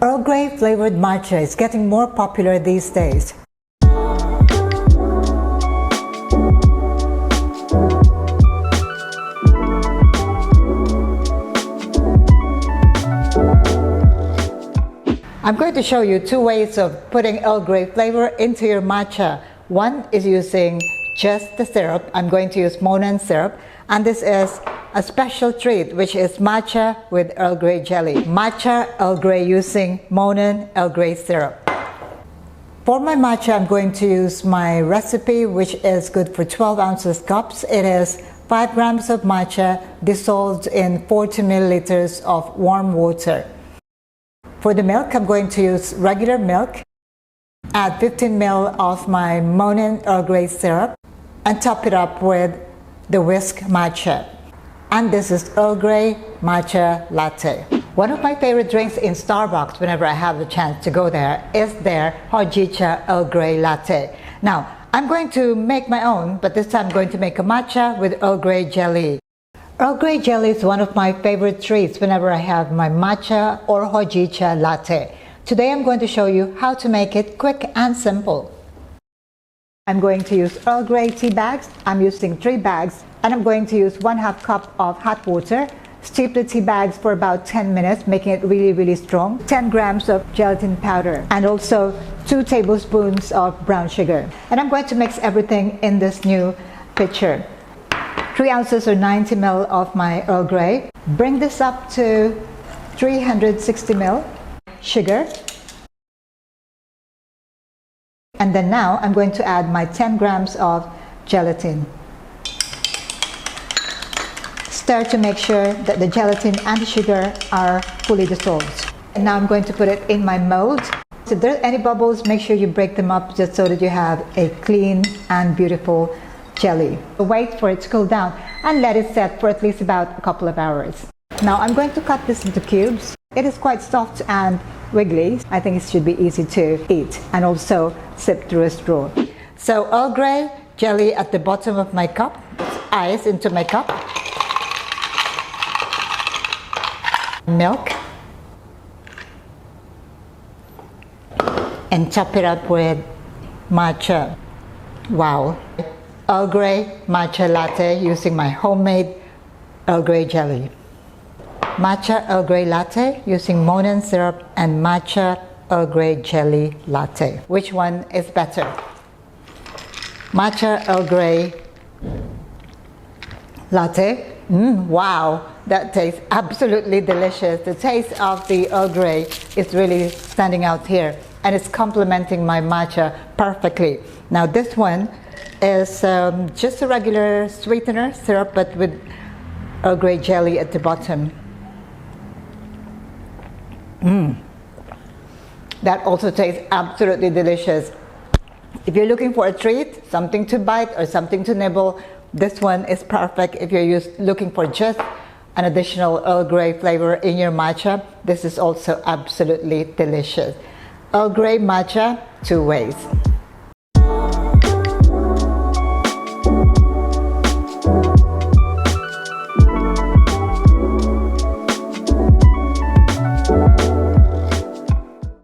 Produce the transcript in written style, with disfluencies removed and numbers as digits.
Earl Grey Flavoured Matcha is getting more popular these days. I'm going to show you two ways of putting Earl Grey flavor into your matcha. One is using just the syrup. I'm going to use Monin syrup, and this is a special treat, which is matcha with Earl Grey jelly. Matcha Earl Grey using Monin Earl Grey syrup. For my matcha, I'm going to use my recipe, which is good for 12 ounces cups. It is 5 grams of matcha dissolved in 40 milliliters of warm water. For the milk, I'm going to use regular milk, add 15 ml of my Monin Earl Grey syrup, and top it up with the whisk matcha. And this is Earl Grey Matcha Latte. One of my favorite drinks in Starbucks whenever I have the chance to go there is their Hojicha Earl Grey Latte. Now, I'm going to make my own, but this time I'm going to make a matcha with Earl Grey Jelly. Earl Grey Jelly is one of my favorite treats whenever I have my matcha or Hojicha latte. Today I'm going to show you how to make it quick and simple. I'm going to use Earl Grey tea bags. I'm using 3 bags, and I'm going to use 1/2 cup of hot water. Steep the tea bags for about 10 minutes, making it really strong. 10 grams of gelatin powder, and also 2 tablespoons of brown sugar. And I'm going to mix everything in this new pitcher. 3 ounces or 90 ml of my Earl Grey. Bring this up to 360 ml sugar. And then now I'm going to add my 10 grams of gelatin. Stir to make sure that the gelatin and the sugar are fully dissolved. And now I'm going to put it in my mold. So if there are any bubbles, make sure you break them up just so that you have a clean and beautiful jelly. Wait for it to cool down and let it set for at least about a couple of hours. Now I'm going to cut this into cubes. It is quite soft and wiggly. I think it should be easy to eat and also sip through a straw. So Earl Grey jelly at the bottom of my cup. Ice into my cup. Milk. And top it up with matcha. Wow. Earl Grey Matcha Latte using my homemade Earl Grey jelly. Matcha Earl Grey Latte using Monin syrup and Matcha Earl Grey Jelly Latte. Which one is better? Matcha Earl Grey Latte. Wow, that tastes absolutely delicious. The taste of the Earl Grey is really standing out here, and it's complementing my matcha perfectly. Now this one is just a regular sweetener syrup, but with Earl Grey jelly at the bottom. That also tastes absolutely delicious. If you're looking for a treat, something to bite or something to nibble, this one is perfect. If you're looking for just an additional Earl Grey flavor in your matcha, this is also absolutely delicious. Earl Grey matcha, 2 ways.